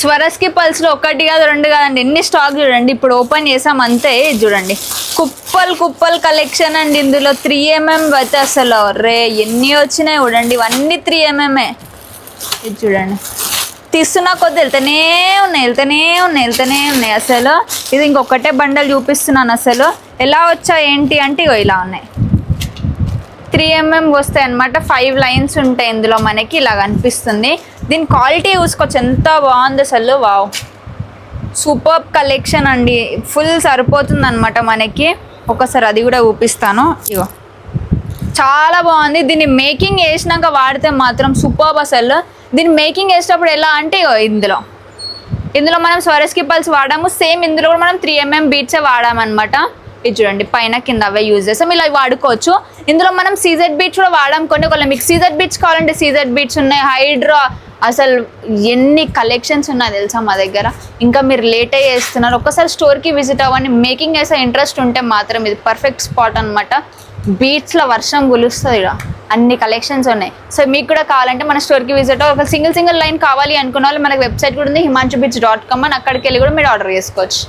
స్వరస్కి పల్స్లో ఒకటి కాదు రెండు కాదండి, ఎన్ని స్టాక్ చూడండి. ఇప్పుడు ఓపెన్ చేసాం అంతే. చూడండి కుప్పలు కలెక్షన్ అండి. ఇందులో 3mm అయితే అసలు రే ఎన్ని వచ్చినాయి చూడండి. ఇవన్నీ 3mm. ఇది చూడండి తీస్తున్నా కొద్ది వెళ్తూనే ఉన్నాయి అసలు. ఇది ఇంకొకటే బండల్ చూపిస్తున్నాను. అసలు ఎలా వచ్చా ఏంటి అంటే ఇలా ఉన్నాయి. 3mm వస్తాయి అనమాట. 5 లైన్స్ ఉంటాయి ఇందులో మనకి. ఇలా కనిపిస్తుంది. దీని క్వాలిటీ చూసుకోవచ్చు ఎంత బాగుంది అసలు. వావ్, సూపర్ కలెక్షన్ అండి. ఫుల్ సరిపోతుంది అనమాట మనకి. ఒకసారి అది కూడా చూపిస్తాను. ఇగో చాలా బాగుంది. దీన్ని మేకింగ్ చేసినాక వాడితే మాత్రం సూపర్ అసలు. దీన్ని మేకింగ్ చేసేటప్పుడు ఎలా అంటే ఇందులో మనం స్వరస్కి పల్స్ వాడాము. సేమ్ ఇందులో కూడా మనం 3mm బీట్సే వాడామన్నమాట. ఇది చూడండి పైన కింద అవే యూజ్ చేస్తాం. ఇలా వాడుకోవచ్చు. ఇందులో మనం సీజెడ్ బీట్స్ కూడా వాడాం. ఒకవేళ మీకు సీజెడ్ బీట్స్ కావాలంటే సీజెడ్ బీట్స్ ఉన్నాయి. హైడ్రా అసలు ఎన్ని కలెక్షన్స్ ఉన్నాయి తెలుసా మా దగ్గర. ఇంకా మీరు లేట్ అయ్యి చేస్తున్నారు, ఒక్కసారి స్టోర్కి విజిట్ అవ్వండి. మేకింగ్ చేసే ఇంట్రెస్ట్ ఉంటే మాత్రం ఇది పర్ఫెక్ట్ స్పాట్ అనమాట. బీట్స్లో వర్షం గులుస్తుంది. ఇక్కడ అన్ని కలెక్షన్స్ ఉన్నాయి. సో మీకు కూడా కావాలంటే మన స్టోర్కి విజిట్ అవ్వ. ఒక సింగిల్ లైన్ కావాలి అనుకున్న వాళ్ళు మనకి వెబ్సైట్ కూడా ఉంది, himanshubeats.com అని. అక్కడికి వెళ్ళి కూడా మీరు ఆర్డర్ చేసుకోవచ్చు.